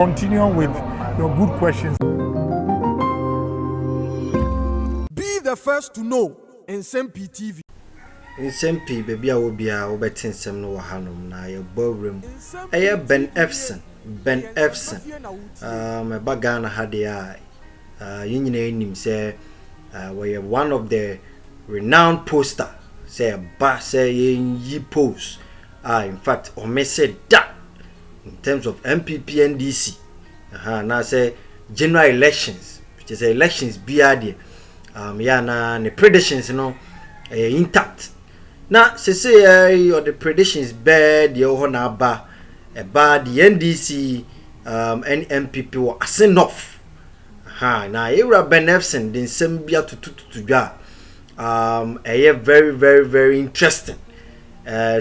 Continue with your good questions. Be the first to know Nsem-Pii TV. Nsem-Pii baby a wo bia wo betin nsem no wo hanom na ye bawrem eye Ben Ephson me bagana hade a yinyina enim say we are one of the renowned poster say ba say yi post in fact o me say that in terms of MPP and DC now say general elections which is elections bia there ya na the predictions intact. Now, say or the predictions bad, the Ohana ba, about the NDC and MPP were Assin off. Now, era Ben Ephson, the Nsem-Pii to very interesting.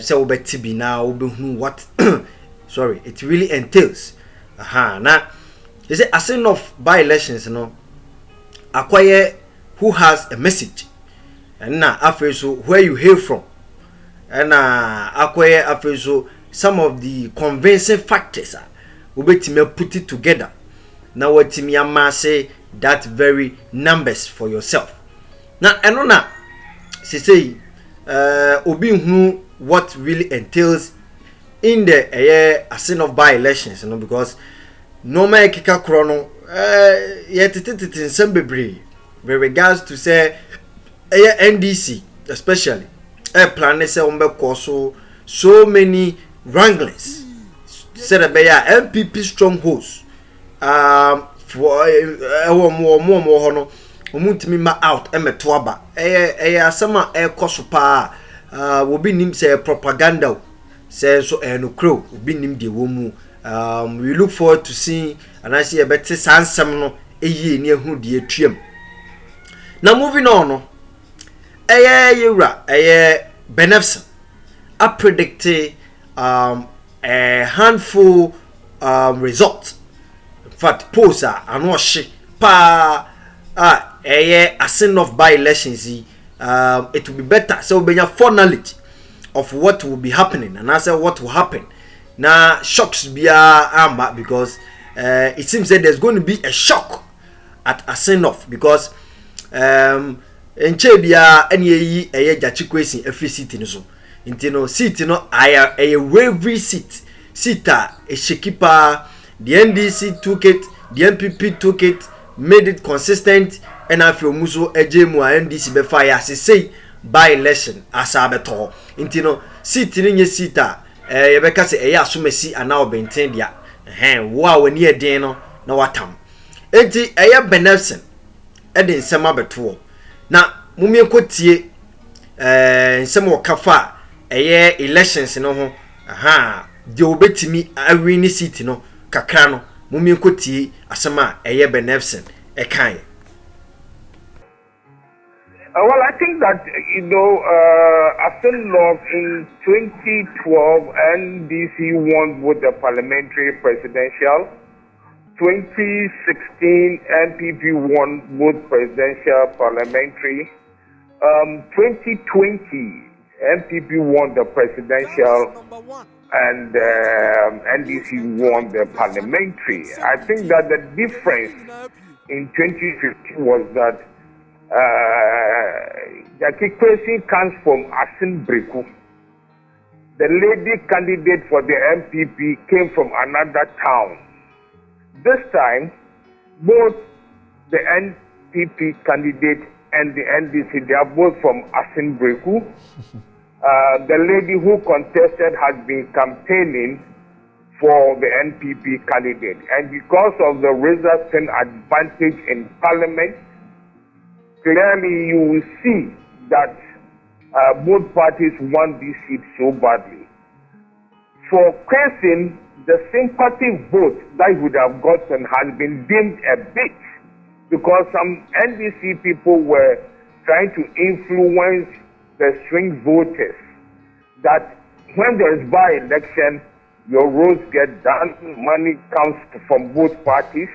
So, be now, what sorry, it really entails. Now, you say Assin off by elections, acquire who has a message. And now, after so, where you hail from. And acquire after so some of the convincing factors will be to put it together. Now what Timmy say that very numbers for yourself. Now I know now say obi who what really entails in the Assin of by elections, because no man kika chrono yet it Nsem-Pii with regards to say NDC especially plan say so many wranglings said about MPP strongholds for more hono omuntimi ma out emetoaba asama kosopa obi nim say propaganda say so no crow obi nim de womu we look forward to seeing and I see a better sansam no eye ni ehunu de atuam. Now moving on Ben Ephson I predicted a handful results. In fact, posa and wash pa Assin of by elections. It will be better so we have foreknowledge of what will be happening and I say what will happen. Now shocks be because it seems that there's going to be a shock at Assin of because Enchebia any jachikwesi every seat in so. Intino seat a wavery seat. Sita a shakipa. The NDC took it, the MPP took it, made it consistent, and I feel muso ejemu NDC be fire say by election as abeto. Intino seat in your sita yebeka se eya sumesi and now maintain dia. Wow when ye deno na watam. Enti eya Ben Ephson edin sema beto. Na mumie kotie nsem wakafa elections no ho de obetimi awini seat no kakra no mumie kotie asema Ben Ephson kan. Well, I think that Assin lost in 2012 NDC won with the parliamentary presidential. 2016 NPP won both presidential parliamentary. 2020 NPP won the presidential and NDC won the parliamentary. I think that the difference in 2015 was that the question comes from Assin Breku. The lady candidate for the MPP came from another town. This time, both the NPP candidate and the NDC, they are both from Assin Breku. The lady who contested has been campaigning for the NPP candidate. And because of the resulting advantage in parliament, clearly you will see that both parties won this seat so badly. For Crescent, the sympathy vote that would have gotten has been dimmed a bit because some NDC people were trying to influence the swing voters that when there is by-election, your roads get done, money comes from both parties.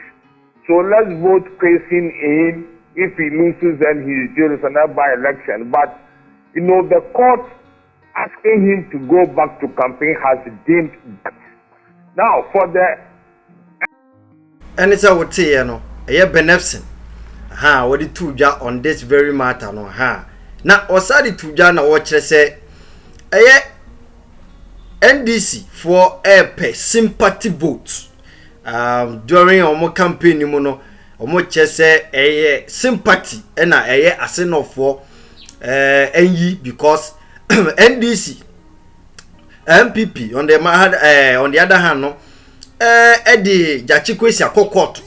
So let's vote Crescent in. If he loses, then he is another by-election. But, the court asking him to go back to campaign has dimmed that. Now, for the and it's a what say no eye Ben Ephson ha what the two ja on this very matter no ha na osadi two ja na wo kire say eye NDC for a sympathy vote during omo campaign mu no omo kire say eye sympathy na eye Assin for NE because NDC MPP on the other hand no Eddie Jachikwesi court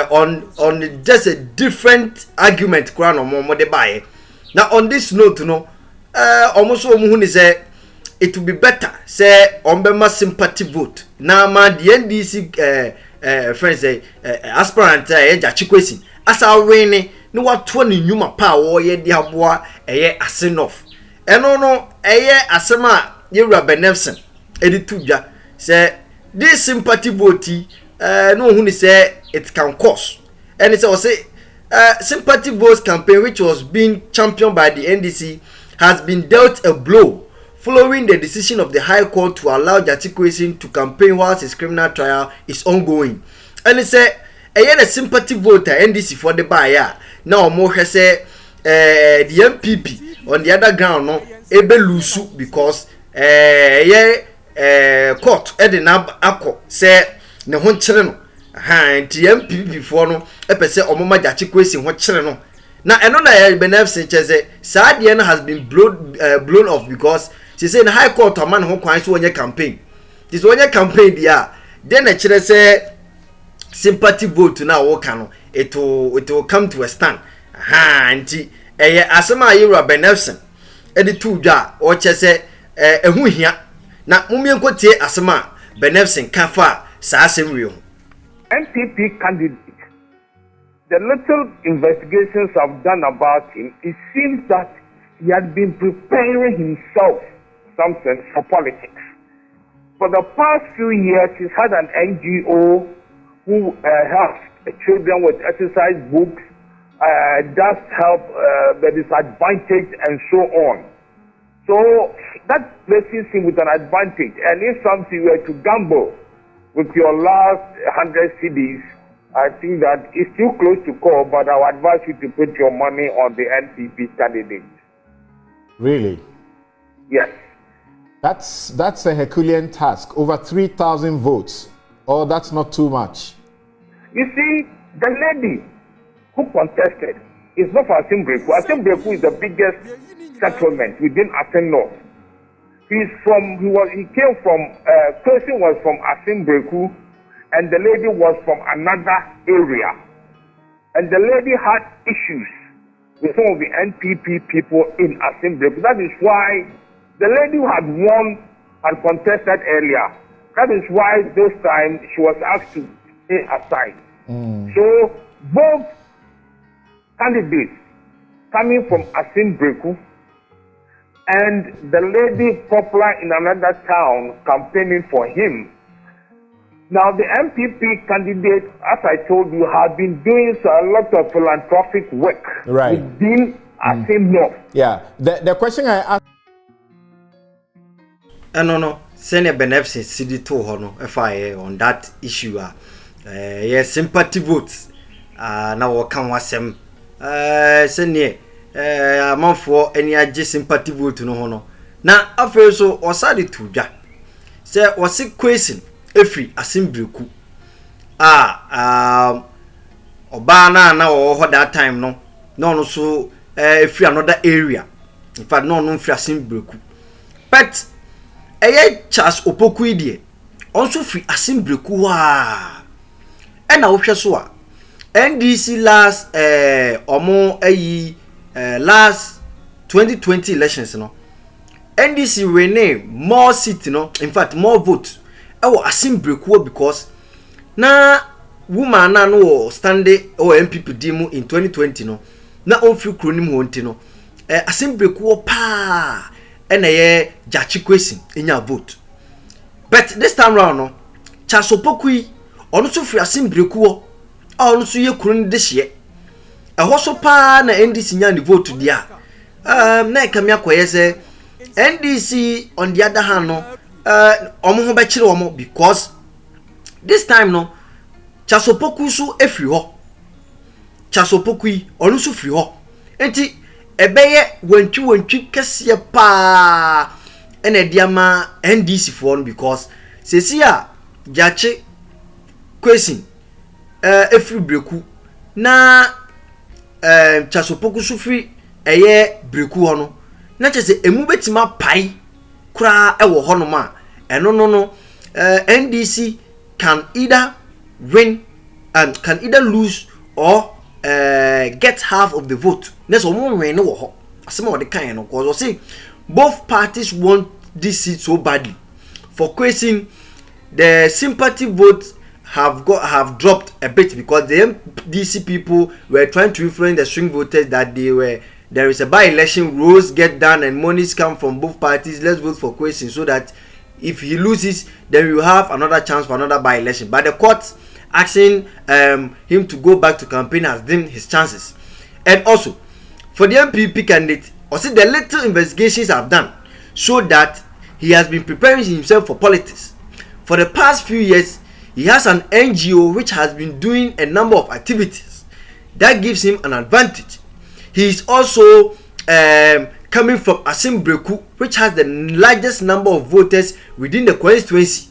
on just a different argument crown or more de buy. Now on this note no almost say it will be better say on sympathy vote. Now man the NDC friends say aspirant Jachikwesi as our rainy no what 20 nyuma power ye di aboa Assin off. Eno no asema Yura Ben Ephson editudja say this sympathy vote no who say it can cause and it's also sympathy votes campaign which was being championed by the NDC has been dealt a blow following the decision of the High Court to allow Jachikwesi to campaign whilst his criminal trial is ongoing. And it say the sympathy voter NDC for the buyer now more say the MPP on the other ground no ebe lusu because court edinab akọ say ne ho kire no nti MPP before no epese omoma Jachikwesi ho kire no na eno na Ben Ephson cheze saade no has been blown off because she say the High Court man ho kwan so onye campaign this onye campaign dia then na kire say sympathy vote na wo ka no it will come to a stand nti asema Yura Ben Ephson editu dwa o chese ehu hia na mumien kotie asema Ben Ephson kafa sa asem NPP candidate. The little investigations I've done about him, it seems that he had been preparing himself something for politics. For the past few years, he's had an NGO who helps children with exercise books, does help the disadvantaged and so on. So that places him with an advantage. And if something were to gamble with your last 100 CDs, I think that it's too close to call, but I would advise you to put your money on the NPP candidate. Really? Yes. That's a Herculean task. Over 3,000 votes. Oh, that's not too much. You see, the lady who contested is not for Assin-Pii. Assin-Pii is the biggest settlement within Assin North. He came from person was from Assin-Pii, and the lady was from another area. And the lady had issues with some of the NPP people in Assin-Pii. That is why the lady who had won and contested earlier. That is why this time she was asked to stay aside. So both candidates coming from Assin-Pii and the lady popular in another town campaigning for him. Now the MPP candidate, as I told you, have been doing a lot of philanthropic work within Assin North. Yeah, the question I asked. No. Senior Ben Ephson city to hono FIA on that issue. Yes, sympathy votes. Now we can wasem. Senior. Man for any aje sympathy vote no hono. Na after so osadi tuja. Say wasi question efri Assin-Pii. Obana na wo that time no so efri another area. In fact no free Assin-Pii. But Charles Opoku idie also free Assin-Pii wa na wo hwe so a NDC last last 2020 elections no NDC rename more seat in fact more votes Assin-Pii because na woman na no stand or MPP demo in 2020 no na on free kronim ho nti no Assin-Pii pa na ye Jachikwesi enya vote but this time round no Charles Opoku ono so free Assin-Pii ono so ye kuro de hye so pa na NDC nya ni vote dia na kamia koye se NDC on the other hand no omo ho be kire omo because this time no Opoku so efri ho Opoku yi onu so fri ho enti ebeye wantwi kese pa ene diama NDC for on because sesia jache question efri breku na Opoku so fri eye breku ho no na chese emu betima pai kura ewo ho no ma eno no NDC can either win and can either lose or get half of the vote. That's all we know. Some of the kind of cause. Say both parties want this seat so badly. For question, the sympathy votes have dropped a bit because the MDC people were trying to influence the swing voters that there is a by-election, rules get done and monies come from both parties. Let's vote for question so that if he loses, then we will have another chance for another by-election. But the court asking him to go back to campaign has dimmed his chances. And also, for the MPP candidate, also the little investigations I've done show that he has been preparing himself for politics. For the past few years, he has an NGO which has been doing a number of activities that gives him an advantage. He is also coming from Assin, which has the largest number of voters within the constituency.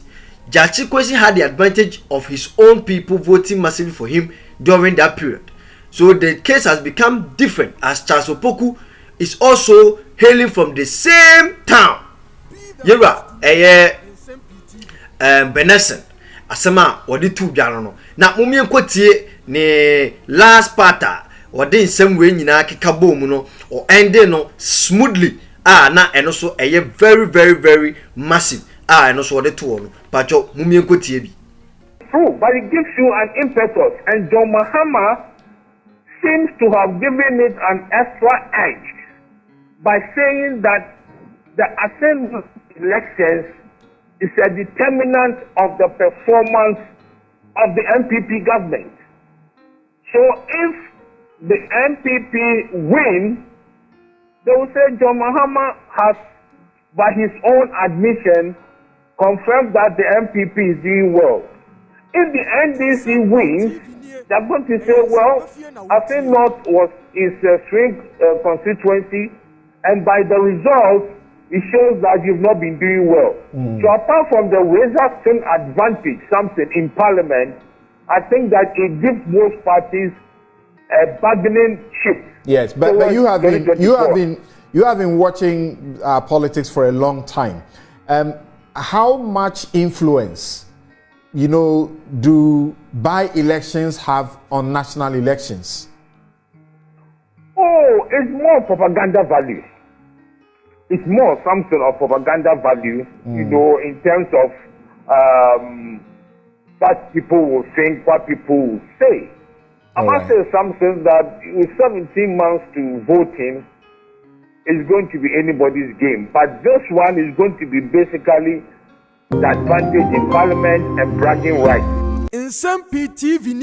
Jachi Kwesi had the advantage of his own people voting massively for him during that period. So the case has become different as Opoku is also hailing from the same town. Yera, Benesen, Asama, or the two Janono. Now, Mummy Quotier, ne last parta. Or then some way in a kikabomuno or ending no smoothly na and also a very very massive and also the two pacho mummy kotie. True, but it gives you an impetus, and John Mahama seems to have given it an extra edge by saying that the Assin elections is a determinant of the performance of the MPP government. So if the MPP win, they will say John Mahama has, by his own admission, confirmed that the MPP is doing well. If the NDC wins, they're going to say, well, Assin North is a swing constituency, and by the results, it shows that you've not been doing well. So apart from the razor-thin advantage, something in Parliament, I think that it gives most parties a bargaining chip. Yes, but you have been watching politics for a long time. How much influence, do by-elections have on national elections? Oh, it's more propaganda value. It's more something of propaganda value, in terms of what people will think, what people will say. I must say something that with 17 months to voting, it's going to be anybody's game. But this one is going to be basically the advantage in Parliament and bragging rights. Nsem-Pii TV